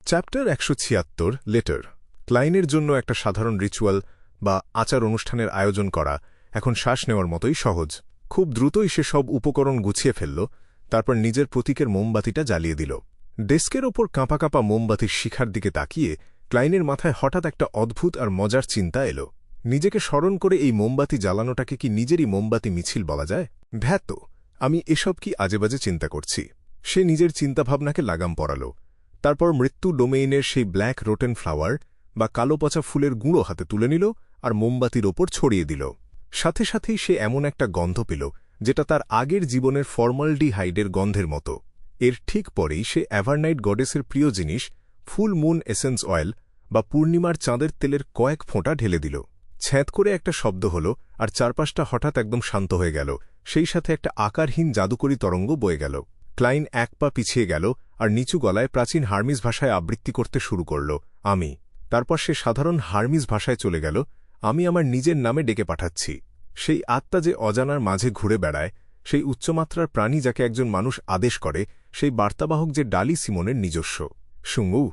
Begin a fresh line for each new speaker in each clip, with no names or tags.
Chapter ১৭৬ letter. ক্লাইনের জন্য একটা সাধারণ রিচুয়াল বা আচার অনুষ্ঠানের আয়োজন করা এখন শ্বাস নেওয়ার মতোই সহজ। খুব দ্রুতই সে সব উপকরণ গুছিয়ে ফেলল, তারপর নিজের প্রতীকের মোমবাতিটা জ্বালিয়ে দিল। ডেস্কের ওপর কাঁপা কাঁপা মোমবাতির শিখার দিকে তাকিয়ে ক্লাইনের মাথায় হঠাৎ একটা অদ্ভুত আর মজার চিন্তা এলো। নিজেকে স্মরণ করে এই মোমবাতি জ্বালানোটাকে কি নিজেরই মোমবাতি মিছিল বলা যায়? ধ্যাত, আমি এসব কি আজেবাজে চিন্তা করছি। সে নিজের চিন্তাভাবনাকে লাগাম পরাল। তারপর মৃত্যু ডোমেইনের সেই ব্ল্যাক রোটেন ফ্লাওয়ার বা কালো পচা ফুলের গুঁড়ো হাতে তুলে নিল আর মোমবাতির ওপর ছড়িয়ে দিল। সাথে সাথেই সে এমন একটা গন্ধ পেল যেটা তার আগের জীবনের ফর্মালডিহাইডের গন্ধের মতো। এর ঠিক পরেই সে এভারনাইট গডেসের প্রিয় জিনিস ফুল মুন এসেন্স অয়েল বা পূর্ণিমার চাঁদের তেলের কয়েক ফোঁটা ঢেলে দিল। ছ্যাঁত করে একটা শব্দ হল আর চারপাশটা হঠাৎ একদম শান্ত হয়ে গেল। সেই সাথে একটা আকারহীন জাদুকরী তরঙ্গ বয়ে গেল। ক্লাইন এক পা পিছিয়ে গেল আর নিচু গলায় প্রাচীন হার্মিস ভাষায় আবৃত্তি করতে শুরু করল, আমি। তারপর সে সাধারণ হার্মিস ভাষায় চলে গেল, আমি আমার নিজের নামে ডেকে পাঠাচ্ছি। সেই আত্মা যে অজানার মাঝে ঘুরে বেড়ায়, সেই উচ্চমাত্রার প্রাণী যাকে একজন মানুষ আদেশ করে, সেই বার্তাবাহক যে ডালি সিমনের নিজস্ব। শুঙ্গু!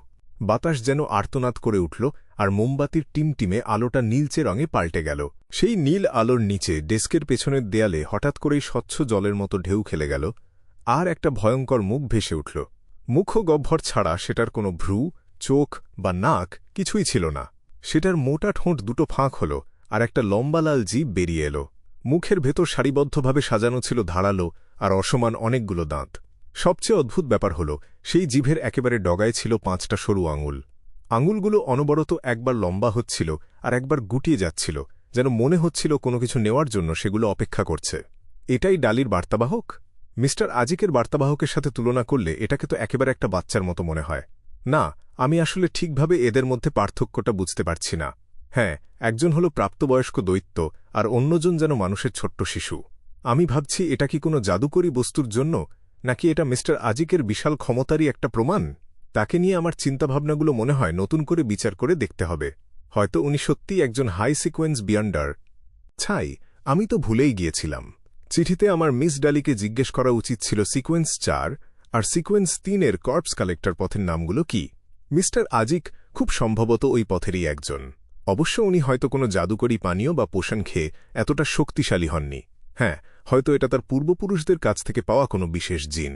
বাতাস যেন আর্তনাদ করে উঠল আর মোমবাতির টিমটিমে আলোটা নীলচে রঙে পাল্টে গেল। সেই নীল আলোর নিচে ডেস্কের পেছনের দেয়ালে হঠাৎ করেই স্বচ্ছ জলের মতো ঢেউ খেলে গেল, আর একটা ভয়ঙ্কর মুখ ভেসে উঠল। মুখগহ্বর ছাড়া সেটার কোনো ভ্রু, চোখ বা নাক কিছুই ছিল না। সেটার মোটা ঠোঁট দুটো ফাঁক হল আর একটা লম্বা লাল জিভ বেরিয়ে এলো। মুখের ভেতর সারিবদ্ধভাবে সাজানো ছিল ধারালো আর অসমান অনেকগুলো দাঁত। সবচেয়ে অদ্ভুত ব্যাপার হল, সেই জিভের একেবারে ডগায় ছিল 5টা সরু আঙুল। আঙুলগুলো অনবরত একবার লম্বা হচ্ছিল আর একবার গুটিয়ে যাচ্ছিল, যেন মনে হচ্ছিল কোনো কিছু নেওয়ার জন্য সেগুলো অপেক্ষা করছে। এটাই ডালির বার্তাবাহক? মিস্টার আজিকের বার্তাবাহকের সাথে তুলনা করলে এটাকে তো একেবারে একটা বাচ্চার মতো মনে হয়। না, আমি আসলে ঠিকভাবে এদের মধ্যে পার্থক্যটা বুঝতে পারছি না। হ্যাঁ, একজন হল প্রাপ্তবয়স্ক দৈত্য আর অন্যজন যেন মানুষের ছোট্ট শিশু। আমি ভাবছি এটা কি কোনো জাদুকরী বস্তুর জন্য, নাকি এটা মিস্টার আজিকের বিশাল ক্ষমতারই একটা প্রমাণ? তাকে নিয়ে আমার চিন্তাভাবনাগুলো মনে হয় নতুন করে বিচার করে দেখতে হবে। হয়তো উনি সত্যিই একজন হাই সিকোয়েন্স বিয়ন্ডার। ছাই, আমি তো ভুলেই গিয়েছিলাম। চিঠিতে আমার মিস ডালিকে জিজ্ঞেস করা উচিত ছিল সিকোয়েন্স 4 আর সিকোয়েন্স 3-এর কর্পস কালেক্টর পথের নামগুলো কি। মিস্টার আজিক খুব সম্ভবত ওই পথেরই একজন। অবশ্য উনি হয়তো কোনো জাদুকরী পানীয় বা পোষণ খেয়ে এতটা শক্তিশালী হননি। হ্যাঁ, হয়তো এটা তার পূর্বপুরুষদের কাছ থেকে পাওয়া কোনো বিশেষ জিন।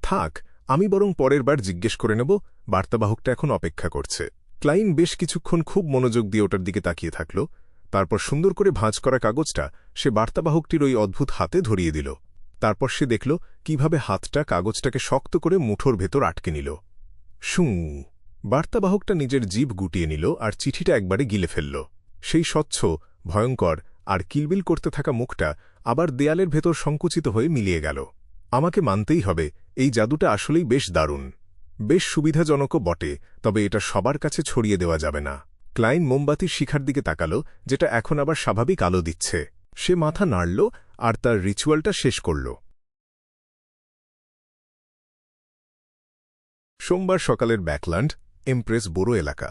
থাক, আমি বরং পরের বার জিজ্ঞেস করে নেব। বার্তাবাহকটা এখন অপেক্ষা করছে। ক্লাইন বেশ কিছুক্ষণ খুব মনোযোগ দিয়ে ওটার দিকে তাকিয়ে থাকল। তারপর সুন্দর করে ভাঁজ করা কাগজটা সে বার্তাবাহকটির ওই অদ্ভুত হাতে ধরিয়ে দিল। তারপর সে দেখল কিভাবে হাতটা কাগজটাকে শক্ত করে মুঠোর ভেতর আটকে নিল। শুঁ! বার্তাবাহকটা নিজের জিভ গুটিয়ে নিল আর চিঠিটা একবারে গিলে ফেলল। সেই স্বচ্ছ, ভয়ঙ্কর আর কিলবিল করতে থাকা মুখটা আবার দেয়ালের ভেতর সংকুচিত হয়ে মিলিয়ে গেল। আমাকে মানতেই হবে, এই জাদুটা আসলেই বেশ দারুণ। বেশ সুবিধাজনকও বটে, তবে এটা সবার কাছে ছড়িয়ে দেওয়া যাবে না। ক্লাইন মোমবাতির শিখার দিকে তাকাল, যেটা এখন আবার স্বাভাবিক আলো দিচ্ছে। সে মাথা নাড়ল আর তার রিচুয়ালটা শেষ করল। সোমবার সকালের ব্যাকল্যান্ড, এমপ্রেস বোরো এলাকা।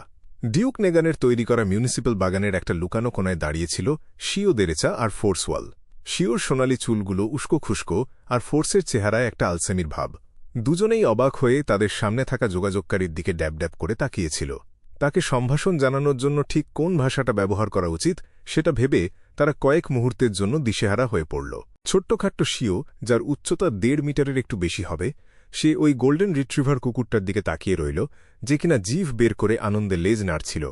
ডিউক নেগানের তৈরি করা মিউনিসিপ্যাল বাগানের একটা লুকানো কোনায় দাঁড়িয়েছিল শিও দেরেচা আর ফোর্সওয়াল। শিওর সোনালি চুলগুলো উস্কো খুস্কো আর ফোর্সের চেহারায় একটা আলসেমির ভাব। দুজনেই অবাক হয়ে তাদের সামনে থাকা যোগাযোগকারীর দিকে ড্যাব ড্যাব করে তাকিয়েছিল। তাকে সম্ভাষণ জানানোর জন্য ঠিক কোন ভাষাটা ব্যবহার করা উচিত সেটা ভেবে তারা কয়েক মুহূর্তের জন্য দিশেহারা হয়ে পড়ল। ছোট্টখাট্ট শিও, যার উচ্চতা 1.5 মিটারের একটু বেশি হবে, সে ওই গোল্ডেন রিট্রিভার কুকুরটার দিকে তাকিয়ে রইল, যে কিনা জিভ বের করে আনন্দে লেজ নাড়ছিল।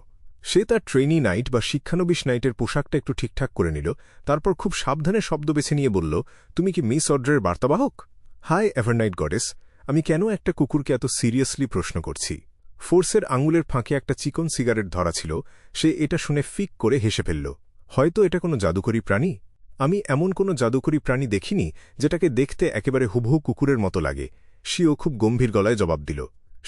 সে তার ট্রেনি নাইট বা শিক্ষানবিশ নাইটের পোশাকটা একটু ঠিকঠাক করে নিল, তারপর খুব সাবধানে শব্দ বেছে নিয়ে বলল, তুমি কি মিস অড্রের বার্তাবাহক? হাই এভারনাইট গডেস, আমি কেন একটা কুকুরকে এত সিরিয়াসলি প্রশ্ন করছি? ফোর্সের আঙুলের ফাঁকে একটা চিকন সিগারেট ধরা ছিল। সে এটা শুনে ফিক করে হেসে ফেলল। হয়তো এটা কোনো জাদুকরী প্রাণী। আমি এমন কোনো জাদুকরী প্রাণী দেখিনি যেটাকে দেখতে একেবারে হুবহু কুকুরের মতো লাগে। শিও খুব গম্ভীর গলায় জবাব দিল।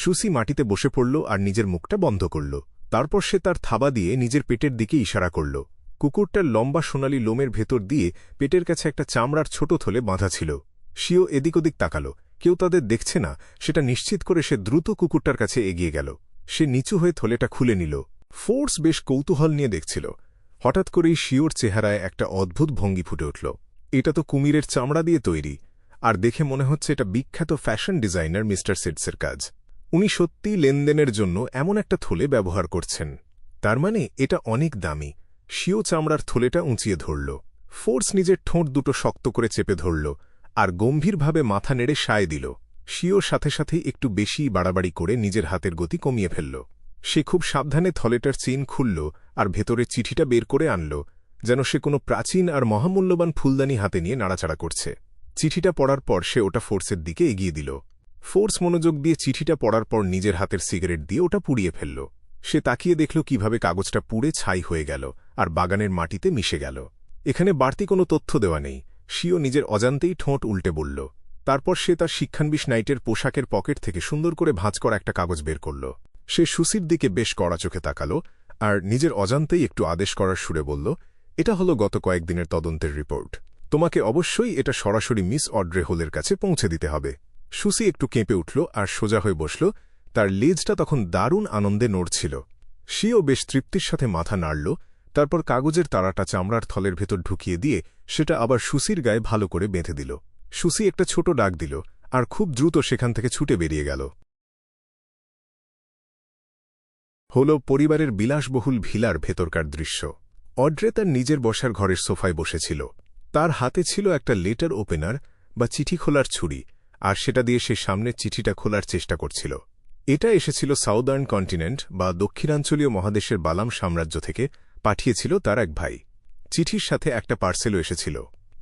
সুসি মাটিতে বসে পড়ল আর নিজের মুখটা বন্ধ করল। তারপর সে তার থাবা দিয়ে নিজের পেটের দিকে ইশারা করল। কুকুরটার লম্বা সোনালি লোমের ভেতর দিয়ে পেটের কাছে একটা চামড়ার ছোট থলে বাঁধা ছিল। শিও এদিক ওদিক তাকাল, কেউ তাদের দেখছে না সেটা নিশ্চিত করে সে দ্রুত কুকুরটার কাছে এগিয়ে গেল। সে নিচু হয়ে থলেটা খুলে নিল। ফোর্স বেশ কৌতূহল নিয়ে দেখছিল। হঠাৎ করেই শিওর চেহারায় একটা অদ্ভুত ভঙ্গি ফুটে উঠল। এটা তো কুমিরের চামড়া দিয়ে তৈরি, আর দেখে মনে হচ্ছে এটা বিখ্যাত ফ্যাশন ডিজাইনার মিস্টার সিডসের কাজ। উনি সত্যিই লেনদেনের জন্য এমন একটা থলে ব্যবহার করছেন। তার মানে এটা অনেক দামি। শিও চামড়ার থলেটা উঁচিয়ে ধরল। ফোর্স নিজের ঠোঁট দুটো শক্ত করে চেপে ধরল আর গম্ভীরভাবে মাথা নেড়ে সায় দিল। শিও সাথে সাথেই একটু বেশি বাড়াবাড়ি করে নিজের হাতের গতি কমিয়ে ফেলল। সে খুব সাবধানে থলেটার চেইন খুলল আর ভেতরে চিঠিটা বের করে আনল, যেন সে কোনো প্রাচীন আর মহামূল্যবান ফুলদানি হাতে নিয়ে নাড়াচাড়া করছে। চিঠিটা পড়ার পর সে ওটা ফোর্সের দিকে এগিয়ে দিল। ফোর্স মনোযোগ দিয়ে চিঠিটা পড়ার পর নিজের হাতের সিগারেট দিয়ে ওটা পুড়িয়ে ফেলল। সে তাকিয়ে দেখল কিভাবে কাগজটা পুড়ে ছাই হয়ে গেল আর বাগানের মাটিতে মিশে গেল। এখানে বাড়তি কোনো তথ্য দেওয়া নেই। শিও নিজের অজান্তেই ঠোঁট উল্টে বলল। তারপর সে তার শিক্ষানবিশ নাইটের পোশাকের পকেট থেকে সুন্দর করে ভাঁজ করা একটা কাগজ বের করল। সে সুসির দিকে বেশ কড়া চোখে তাকাল আর নিজের অজান্তেই একটু আদেশ করার সুরে বলল, এটা হলো গত কয়েকদিনের তদন্তের রিপোর্ট। তোমাকে অবশ্যই এটা সরাসরি মিস অড্রে হোলের কাছে পৌঁছে দিতে হবে। সুসি একটু কেঁপে উঠল আর সোজা হয়ে বসল। তার লেজটা তখন দারুণ আনন্দে নড়ছিল। শিও বেশ তৃপ্তির সাথে মাথা নাড়ল। তারপর কাগজের তারাটা চামড়ার থলের ভেতর ঢুকিয়ে দিয়ে সেটা আবার সুসির গায়ে ভালো করে বেঁধে দিল। সুসি একটা ছোট ডাক দিল আর খুব দ্রুত সেখান থেকে ছুটে বেরিয়ে গেল। হল পরিবারের বিলাসবহুল ভিলার ভেতরকার দৃশ্য। অড্রে তার নিজের বসার ঘরের সোফায় বসেছিল। তার হাতে ছিল একটা লেটার ওপেনার বা চিঠি খোলার ছুরি, আর সেটা দিয়ে সে সামনের চিঠিটা খোলার চেষ্টা করছিল। এটা এসেছিল সাউদার্ন কন্টিনেন্ট বা দক্ষিণাঞ্চলীয় মহাদেশের বালাম সাম্রাজ্য থেকে, পাঠিয়েছিল তার এক ভাই। চিঠির সাথে একটা পার্সেলও এসেছিল।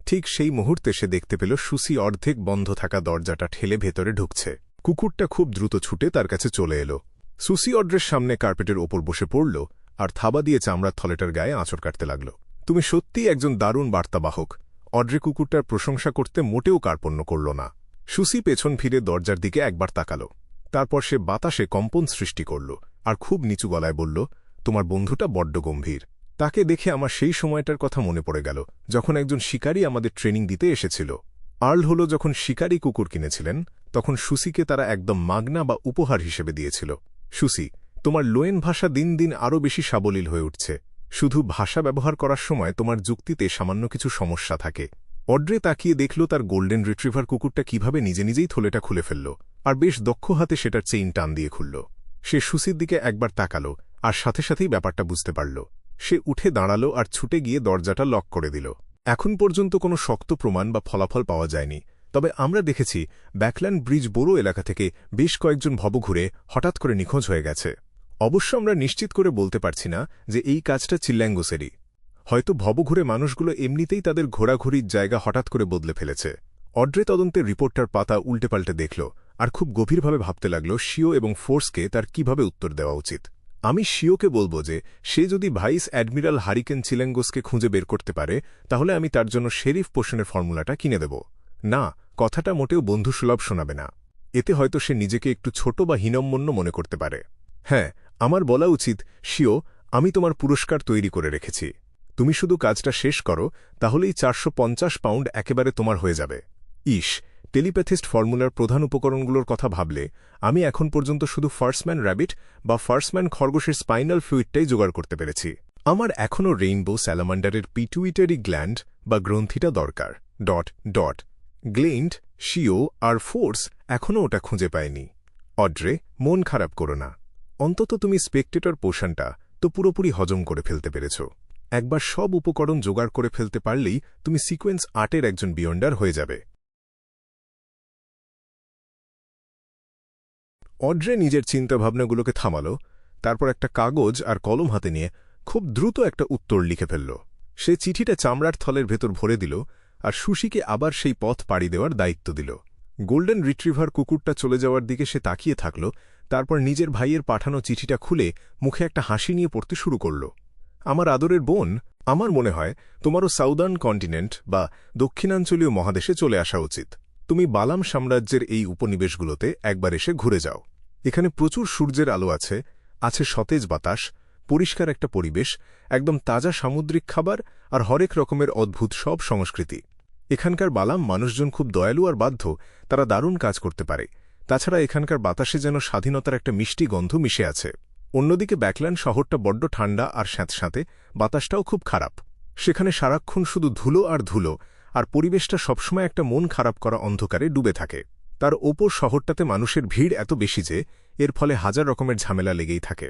ঠিক সেই মুহূর্তে সে দেখতে পেল সুসি অর্ধেক বন্ধ থাকা দরজাটা ঠেলে ভেতরে ঢুকছে। কুকুরটা খুব দ্রুত ছুটে তার কাছে চলে এলো। সুসি অড্রের সামনে কার্পেটের ওপর বসে পড়ল আর থাবা দিয়ে চামড়ার থলেটার গায়ে আঁচড় কাটতে লাগল। তুমি সত্যিই একজন দারুণ বার্তাবাহক। অড্রে কুকুরটার প্রশংসা করতে মোটেও কার্পণ্য করল না। সুসি পেছন ফিরে দরজার দিকে একবার তাকাল। তারপর সে বাতাসে কম্পন সৃষ্টি করল আর খুব নিচু গলায় বলল, তোমার বন্ধুটা বড্ড গম্ভীর। তাকে দেখে আমার সেই সময়টার কথা মনে পড়ে গেল যখন একজন শিকারী আমাদের ট্রেনিং দিতে এসেছিল। আর্ল হল যখন শিকারী কুকুর কিনেছিলেন, তখন সুসিকে তারা একদম মাগনা বা উপহার হিসেবে দিয়েছিল। সুসি, তোমার লোয়েন ভাষা দিন দিন আরও বেশি সাবলীল হয়ে উঠছে। শুধু ভাষা ব্যবহার করার সময় তোমার যুক্তিতে সামান্য কিছু সমস্যা থাকে। অড্রে তাকিয়ে দেখল তার গোল্ডেন রিট্রিভার কুকুরটা কিভাবে নিজে নিজেই থলেটা খুলে ফেলল আর বেশ দক্ষ হাতে সেটার চেইন টান দিয়ে খুলল। সে সুসির দিকে একবার তাকাল আর সাথে সাথেই ব্যাপারটা বুঝতে পারল। সে উঠে দাঁড়াল আর ছুটে গিয়ে দরজাটা লক করে দিল। এখন পর্যন্ত কোনো শক্ত প্রমাণ বা ফলাফল পাওয়া যায়নি, তবে আমরা দেখেছি ব্যাকল্যান্ড ব্রিজ বোরো এলাকা থেকে বেশ কয়েকজন ভবঘুরে হঠাৎ করে নিখোঁজ হয়ে গেছে। অবশ্য আমরা নিশ্চিত করে বলতে পারছি না যে এই কাজটা চিল্ল্যাঙ্গোসেরই। হয়তো ভবঘুরে মানুষগুলো এমনিতেই তাদের ঘোরাঘুরির জায়গা হঠাৎ করে বদলে ফেলেছে। অড্রে তদন্তের রিপোর্টটার পাতা উল্টেপাল্টে দেখল আর খুব গভীরভাবে ভাবতে লাগল শিও এবং ফোর্সকে তার কিভাবে উত্তর দেওয়া উচিত। আমি শিওকে বলব যে সে যদি ভাইস অ্যাডমিরাল হারিকেন চিল্ল্যাঙ্গোসকে খুঁজে বের করতে পারে, তাহলে আমি তার জন্য শেরিফ পোষণের ফর্মুলাটা কিনে দেব। না, কথাটা মোটেও বন্ধুসুলভ শোনাবে না। এতে হয়তো সে নিজেকে একটু ছোট বা হীনম্মন্য মনে করতে পারে। হ্যাঁ, আমার বলা উচিত, শিও, আমি তোমার পুরস্কার তৈরি করে রেখেছি। তুমি শুধু কাজটা শেষ করো, তাহলেই 450 পাউন্ড একেবারে তোমার হয়ে যাবে। ইস, টেলিপ্যাথিস্ট ফর্মুলার প্রধান উপকরণগুলোর কথা ভাবলে আমি এখন পর্যন্ত শুধু ফার্স্টম্যান র্যাবিট বা ফার্স্টম্যান খরগোশের স্পাইনাল ফ্লুইডটাই জোগাড় করতে পেরেছি। আমার এখনও রেইনবো স্যালামান্ডারের পিটুইটারি গ্ল্যান্ড বা গ্রন্থিটা দরকার। গ্লেইন্ট, শিও আর ফোর্স এখনও ওটা খুঁজে পায়নি। অড্রে, মন খারাপ করো না। অন্তত তুমি স্পেকটেটর পোষণটা তো পুরোপুরি হজম করে ফেলতে পেরেছ। একবার সব উপকরণ জোগাড় করে ফেলতে পারলেই তুমি সিকোয়েন্স 8-এর একজন বিয়ন্ডার হয়ে যাবে। অড্রে নিজের চিন্তাভাবনাগুলোকে থামাল, তারপর একটা কাগজ আর কলম হাতে নিয়ে খুব দ্রুত একটা উত্তর লিখে ফেলল। সে চিঠিটা চামড়ার থলের ভেতর ভরে দিল আর সুসিকে আবার সেই পথ পাড়ি দেওয়ার দায়িত্ব দিল। গোল্ডেন রিট্রিভার কুকুরটা চলে যাওয়ার দিকে সে তাকিয়ে থাকল, তারপর নিজের ভাইয়ের পাঠানো চিঠিটা খুলে মুখে একটা হাসি নিয়ে পড়তে শুরু করল। আমার আদরের বোন, আমার মনে হয় তোমারও সাউদার্ন কন্টিনেন্ট বা দক্ষিণাঞ্চলীয় মহাদেশে চলে আসা উচিত। তুমি বালাম সাম্রাজ্যের এই উপনিবেশগুলোতে একবার এসে ঘুরে যাও। এখানে প্রচুর সূর্যের আলো আছে, আছে সতেজ বাতাস, পরিষ্কার একটা পরিবেশ, একদম তাজা সামুদ্রিক খাবার আর হরেক রকমের অদ্ভুত সব সংস্কৃতি। এখানকার বালাম মানুষজন খুব দয়ালু আর বাধ্য, তারা দারুণ কাজ করতে পারে। তাছাড়া এখানকার বাতাসে যেন স্বাধীনতার একটা মিষ্টি গন্ধ মিশে আছে। অন্যদিকে ব্যাকল্যান্ড শহরটা বড্ড ঠান্ডা আর স্যাঁতস্যাঁতে, বাতাসটাও খুব খারাপ। সেখানে সারাক্ষণ শুধু ধুলো আর ধুলো, আর পরিবেশটা সবসময় একটা মন খারাপ করা অন্ধকারে ডুবে থাকে। তার ওপর শহরটাতে মানুষের ভিড় এত বেশি যে এর ফলে হাজার রকমের ঝামেলা লেগেই থাকে।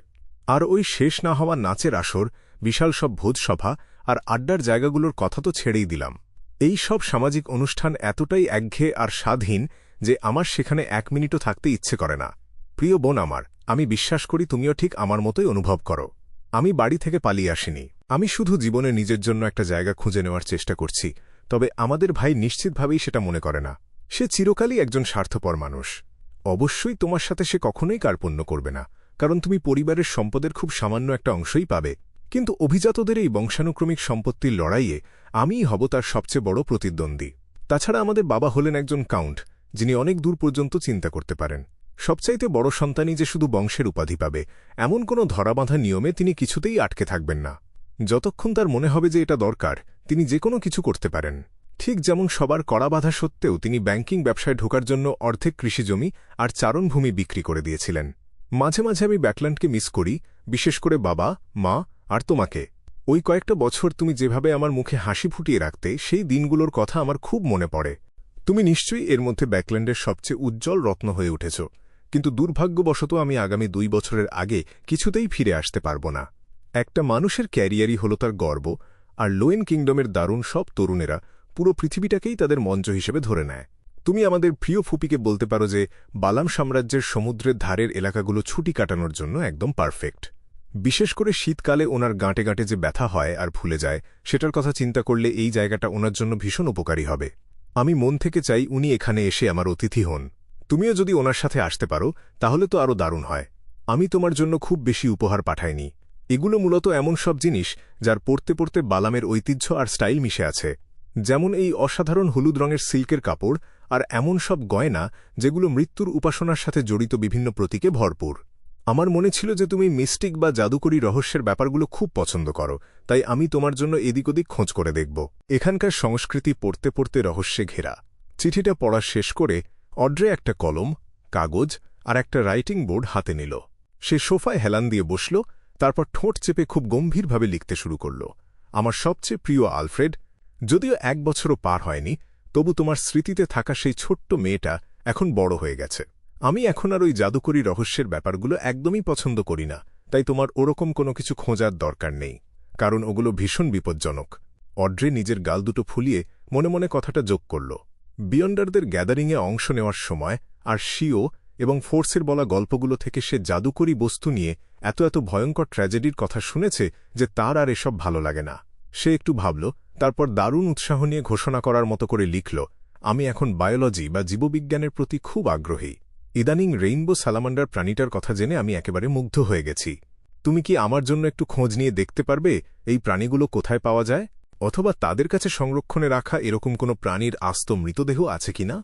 আর ওই শেষ না হওয়া নাচের আসর, বিশাল সব ভোজসভা আর আড্ডার জায়গাগুলোর কথা তো ছেড়েই দিলাম। এই সব সামাজিক অনুষ্ঠান এতটাই একঘেয়ে আর স্বাদহীন যে আমার সেখানে 1 মিনিটও থাকতে ইচ্ছে করে না। প্রিয় বোন আমার, আমি বিশ্বাস করি তুমিও ঠিক আমার মতোই অনুভব করো। আমি বাড়ি থেকে পালিয়ে আসিনি। আমি শুধু জীবনে নিজের জন্য একটা জায়গা খুঁজে নেওয়ার চেষ্টা করছি। তবে আমাদের ভাই নিশ্চিতভাবেই সেটা মনে করে না। সে চিরকালই একজন স্বার্থপর মানুষ। অবশ্যই তোমার সাথে সে কখনোই কার্পণ্য করবে না, কারণ তুমি পরিবারের সম্পদের খুব সামান্য একটা অংশই পাবে। কিন্তু অভিজাতদের এই বংশানুক্রমিক সম্পত্তির লড়াইয়ে আমিই হব তার সবচেয়ে বড় প্রতিদ্বন্দ্বী। তাছাড়া আমাদের বাবা হলেন একজন কাউন্ট, যিনি অনেক দূর পর্যন্ত চিন্তা করতে পারেন। সবচাইতে বড় সন্তানই যে শুধু বংশের উপাধি পাবে, এমন কোনো ধরাবাঁধা নিয়মে তিনি কিছুতেই আটকে থাকবেন না। যতক্ষণ তার মনে হবে যে এটা দরকার, তিনি যে কোনো কিছু করতে পারেন। ঠিক যেমন সবার কড়া বাধা সত্ত্বেও তিনি ব্যাংকিং ব্যবসায় ঢোকার জন্য অর্ধেক কৃষিজমি আর চারণভূমি বিক্রি করে দিয়েছিলেন। মাঝে মাঝে আমি ব্যাকল্যান্ডকে মিস করি, বিশেষ করে বাবা, মা আর তোমাকে। ওই কয়েকটা বছর তুমি যেভাবে আমার মুখে হাসি ফুটিয়ে রাখতে, সেই দিনগুলোর কথা আমার খুব মনে পড়ে। তুমি নিশ্চয়ই এর মধ্যে ব্যাকল্যান্ডের সবচেয়ে উজ্জ্বল রত্ন হয়ে উঠেছ, কিন্তু দুর্ভাগ্যবশত আমি আগামী 2 বছরের আগে কিছুতেই ফিরে আসতে পারব না। একটা মানুষের ক্যারিয়ারই হল তার গর্ব, আর লোয়েন কিংডমের দারুণ সব তরুণেরা পুরো পৃথিবীটাকেই তাদের মঞ্চ হিসেবে ধরে নেয়। তুমি আমাদের প্রিয় ফুপিকে বলতে পারো যে বালাম সাম্রাজ্যের সমুদ্রের ধারের এলাকাগুলো ছুটি কাটানোর জন্য একদম পারফেক্ট। বিশেষ করে শীতকালে ওনার গাঁটে গাঁটে যে ব্যথা হয় আর ভুলে যায়, সেটার কথা চিন্তা করলে এই জায়গাটা ওনার জন্য ভীষণ উপকারী হবে। আমি মন থেকে চাই উনি এখানে এসে আমার অতিথি হন। তুমিও যদি ওনার সাথে আসতে পারো তাহলে তো আরও দারুণ হয়। আমি তোমার জন্য খুব বেশি উপহার পাঠাইনি। এগুলো মূলত এমন সব জিনিস যার পড়তে পড়তে বালামের ঐতিহ্য আর স্টাইল মিশে আছে। যেমন এই অসাধারণ হলুদ রঙের সিল্কের কাপড় আর এমন সব গয়না যেগুলো মৃত্যুর উপাসনার সাথে জড়িত বিভিন্ন প্রতীকে ভরপুর। আমার মনে ছিল যে তুমি মিস্টিক বা জাদুকরী রহস্যের ব্যাপারগুলো খুব পছন্দ করো, তাই আমি তোমার জন্য এদিক ওদিক খোঁজ করে দেখব। এখানকার সংস্কৃতি পড়তে পড়তে রহস্যে ঘেরা। চিঠিটা পড়া শেষ করে অড্রে একটা কলম, কাগজ আর একটা রাইটিং বোর্ড হাতে নিল। সে সোফায় হেলান দিয়ে বসল, তারপর ঠোঁট চেপে খুব গম্ভীরভাবে লিখতে শুরু করল। আমার সবচেয়ে প্রিয় আলফ্রেড, যদিও 1 বছরও পার হয়নি, তবু তোমার স্মৃতিতে থাকা সেই ছোট্ট মেয়েটা এখন বড় হয়ে গেছে। আমি এখন আর ওই জাদুকরী রহস্যের ব্যাপারগুলো একদমই পছন্দ করি না, তাই তোমার ওরকম কোনো কিছু খোঁজার দরকার নেই, কারণ ওগুলো ভীষণ বিপজ্জনক। অড্রে নিজের গাল দুটো ফুলিয়ে মনে মনে কথাটা যোগ করল। বিয়ন্ডারদের গ্যাদারিংয়ে অংশ নেওয়ার সময় আর শিও এবং ফোর্সের বলা গল্পগুলো থেকে সে জাদুকরী বস্তু নিয়ে এত এত ভয়ঙ্কর ট্র্যাজেডির কথা শুনেছে যে তার আর এসব ভালো লাগে না। সে একটু ভাবল, তারপর দারুণ উৎসাহ নিয়ে ঘোষণা করার মতো করে লিখল, আমি এখন বায়োলজি বা জীববিজ্ঞানের প্রতি খুব আগ্রহী। ইদানিং রেইনবো স্যালামান্ডার প্রাণীটার কথা জেনে আমি একেবারে মুগ্ধ হয়ে গেছি। তুমি কি আমার জন্য একটু খোঁজ নিয়ে দেখতে পারবে এই প্রাণীগুলো কোথায় পাওয়া যায়, অথবা তাদের কাছে সংরক্ষণে রাখা এরকম কোনো প্রাণীর আস্ত মৃতদেহ আছে কিনা?